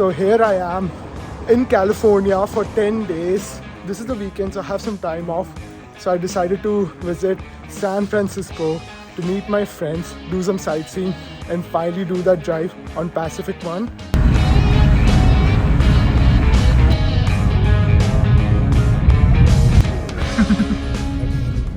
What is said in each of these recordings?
So here I am in California for 10 days. This is the weekend, so I have some time off. So I decided to visit San Francisco to meet my friends, do some sightseeing, and finally do that drive on Pacific One.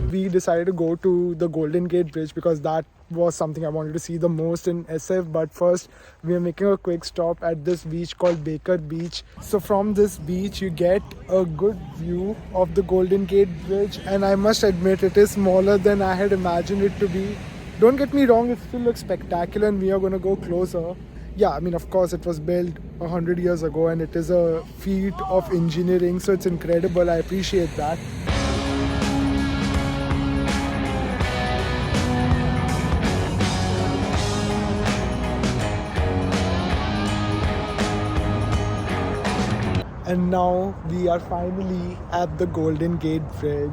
We decided to go to the Golden Gate Bridge because that was something I wanted to see the most in SF. But first, we are making a quick stop at this beach called Baker Beach. So from this beach, you get a good view of the Golden Gate Bridge, and I must admit it is smaller than I had imagined it to be. Don't get me wrong, it still looks spectacular, and we are going to go closer. Yeah, I mean, of course, it was built 100 years ago, and it is a feat of engineering, so it's incredible. I appreciate that. And now we are finally at the Golden Gate Bridge,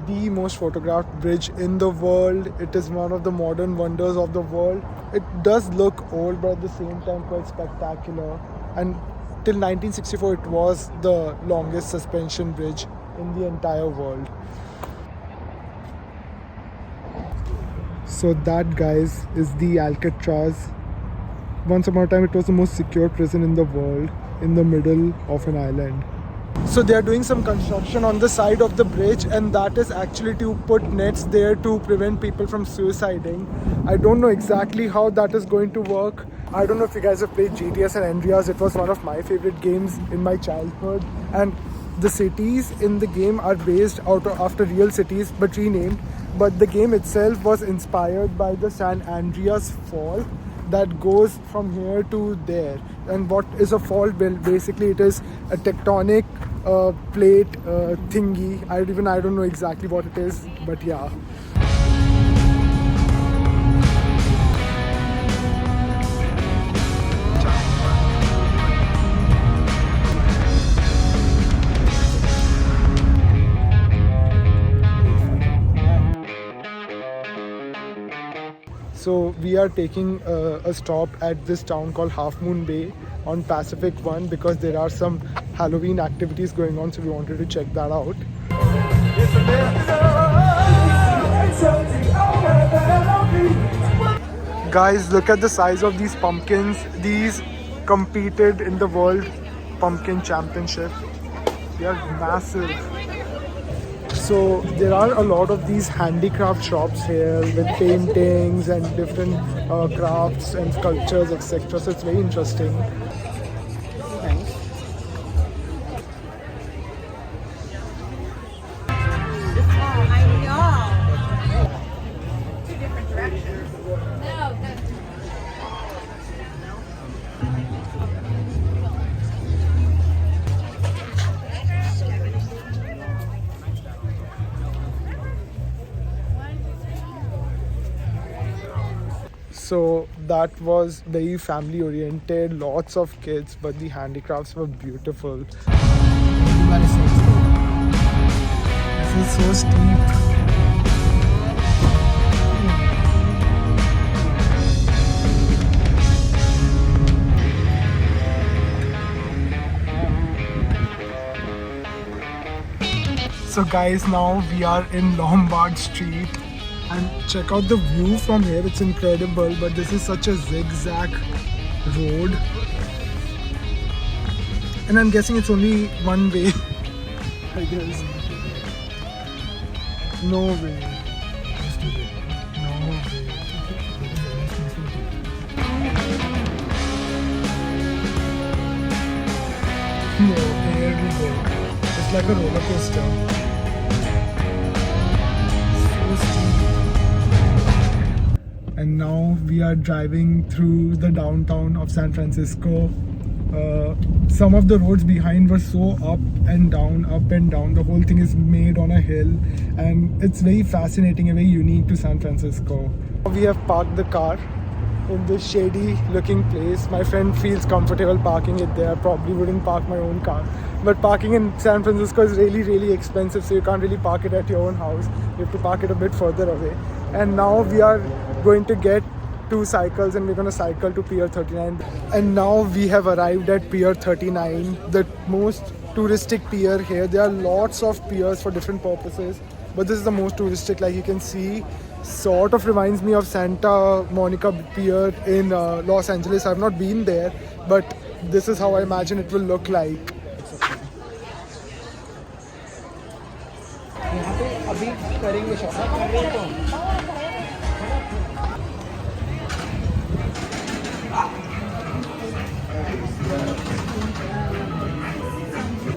the most photographed bridge in the world. It is one of the modern wonders of the world. It does look old, but at the same time quite spectacular. And till 1964, it was the longest suspension bridge in the entire world. So that, guys, is the Alcatraz. Once upon a time, it was the most secure prison in the world, in the middle of an island. So they are doing some construction on the side of the bridge, and that is actually to put nets there to prevent people from suiciding. I don't know exactly how that is going to work. I don't know if you guys have played GTA San Andreas. It was one of my favorite games in my childhood, and the cities in the game are based after real cities but renamed. But the game itself was inspired by the San Andreas Fault that goes from here to there. And what is a fault? Well, basically it is a tectonic plate thingy. I don't know exactly what it is, but yeah. So we are taking a stop at this town called Half Moon Bay on Pacific One because there are some Halloween activities going on, so we wanted to check that out. Guys, look at the size of these pumpkins. These competed in the World Pumpkin Championship. They are massive. So there are a lot of these handicraft shops here with paintings and different crafts and sculptures, etc. So it's very interesting. So that was very family oriented, lots of kids, but the handicrafts were beautiful. This is so steep. So guys, now we are in Lombard Street. And check out the view from here, it's incredible, but this is such a zigzag road. And I'm guessing it's only one way, I guess. No way. No way. No, here we go. It's like a roller coaster. And now we are driving through the downtown of San Francisco. Some of the roads behind were so up and down, up and down. The whole thing is made on a hill, and it's very fascinating and very unique to San Francisco. We have parked the car in this shady looking place. My friend feels comfortable parking it there. I probably wouldn't park my own car. But parking in San Francisco is really expensive, so you can't really park it at your own house. You have to park it a bit further away. And now we are going to get 2 cycles and we're gonna cycle to Pier 39. And now we have arrived at Pier 39, the most touristic pier here. There are lots of piers for different purposes, but this is the most touristic. Like you can see, sort of reminds me of Santa Monica Pier in Los Angeles. I've not been there, but this is how I imagine it will look like.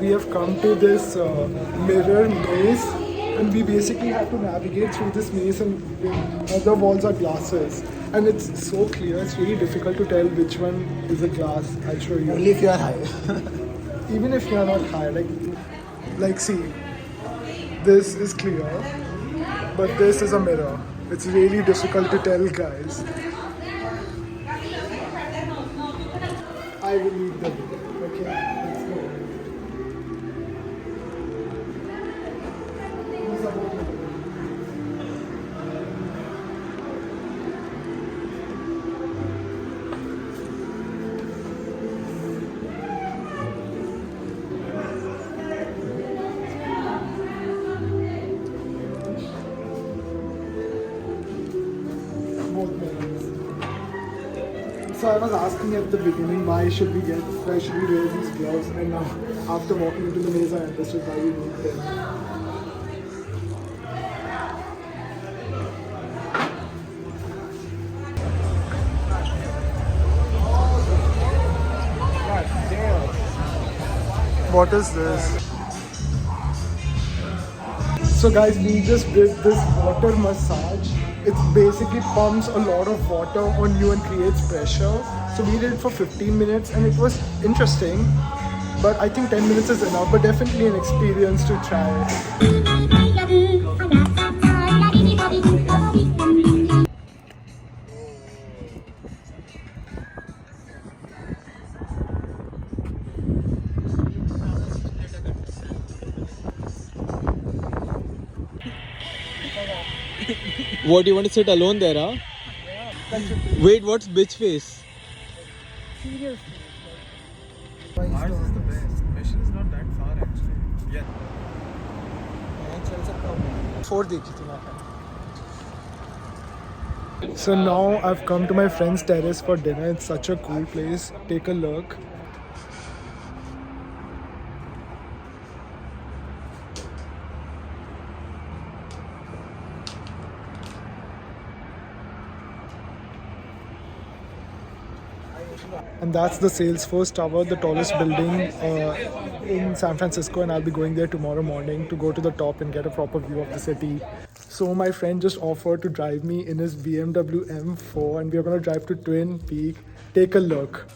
We have come to this mirror maze, and we basically have to navigate through this maze, and other walls are glasses, and it's so clear. It's really difficult to tell which one is a glass. I'll show you. Only if you are high. Even if you are not high, like see, this is clear, but this is a mirror. It's really difficult to tell, guys. I will leave the video. Okay, let's go. So I was asking at the beginning why should we wear these gloves, and now after walking into the maze I understood why we need them. What is this? So guys, we just did this water massage. It basically pumps a lot of water on you and creates pressure. So we did it for 15 minutes and it was interesting. But I think 10 minutes is enough, but definitely an experience to try. What, you want to sit alone there, huh? Wait, what's bitch face? Seriously. Ours is the best. Mission is not that far actually. Yeah. 4 देखी थी मैं. So now I've come to my friend's terrace for dinner. It's such a cool place. Take a look. And that's the Salesforce Tower, the tallest building in San Francisco, and I'll be going there tomorrow morning to go to the top and get a proper view of the city. So my friend just offered to drive me in his BMW M4 and we're gonna drive to Twin Peak. Take a look.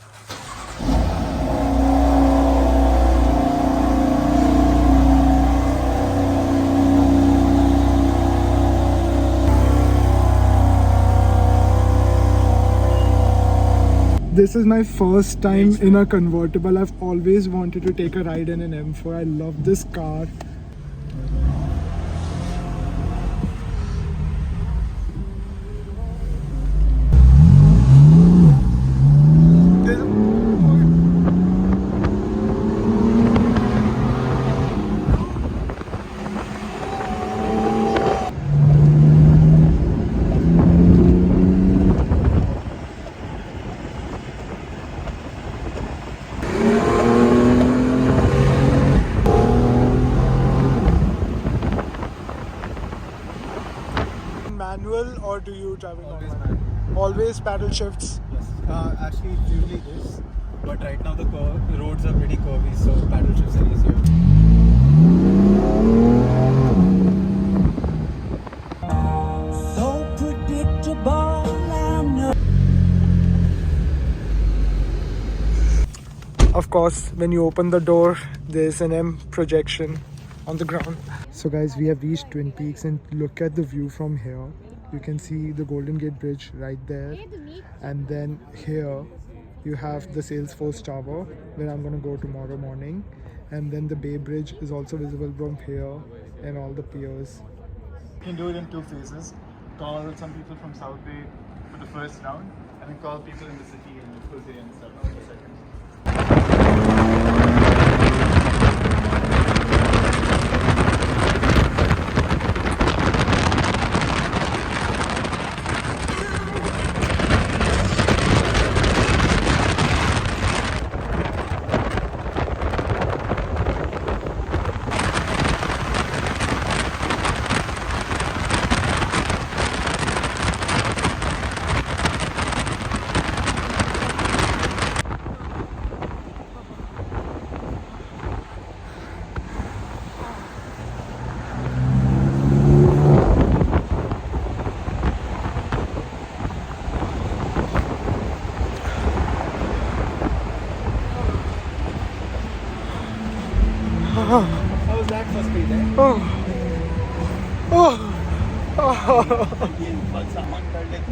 This is my first time in a convertible. I've always wanted to take a ride in an M4. I love this car. Manual or do you drive it Always normal? manual. Always paddle shifts. Yes. Actually, it's usually this, but right now the roads are pretty curvy, so paddle shifts are easier. So predictable and Of course, when you open the door, there's an M projection on the ground. So guys, we have reached Twin Peaks and look at the view from here. You can see the Golden Gate Bridge right there. And then here you have the Salesforce Tower where I'm gonna go tomorrow morning. And then the Bay Bridge is also visible from here and all the piers. You can do it in 2 phases. Call some people from South Bay, but the first round, and then call people in the city and Jose and stuff for the second. How was that for speed, eh?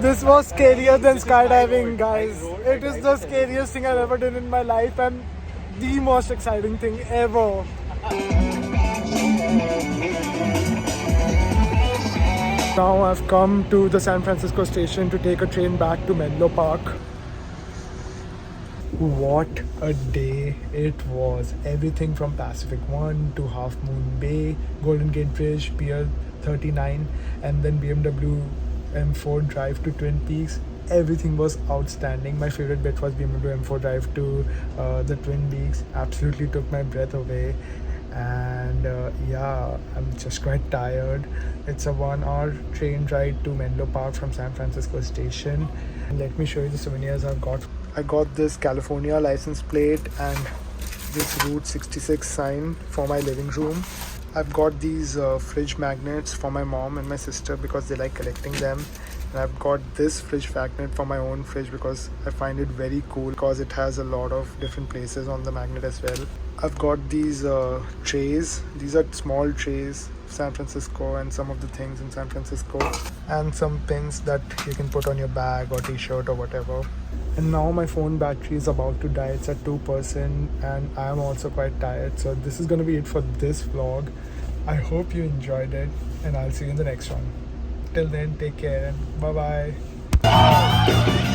This was scarier than skydiving, guys. It is the scariest thing I've ever done in my life and the most exciting thing ever. Now I've come to the San Francisco station to take a train back to Menlo Park. What a day it was. Everything from Pacific 1 to Half Moon Bay, Golden Gate Bridge, Pier 39, and then BMW M4 drive to Twin Peaks. Everything was outstanding. My favorite bit was BMW M4 drive to the Twin Peaks. Absolutely took my breath away. And yeah, I'm just quite tired. It's a 1-hour train ride to Menlo Park from San Francisco station. And let me show you the souvenirs I've got. I got this California license plate and this Route 66 sign for my living room. I've got these fridge magnets for my mom and my sister because they like collecting them. And I've got this fridge magnet for my own fridge because I find it very cool because it has a lot of different places on the magnet as well. I've got these trays. These are small trays, San Francisco, and some of the things in San Francisco, and some pins that you can put on your bag or t-shirt or whatever. And now my phone battery is about to die. It's at 2% and I am also quite tired. So this is going to be it for this vlog. I hope you enjoyed it and I'll see you in the next one. Till then, take care and bye bye.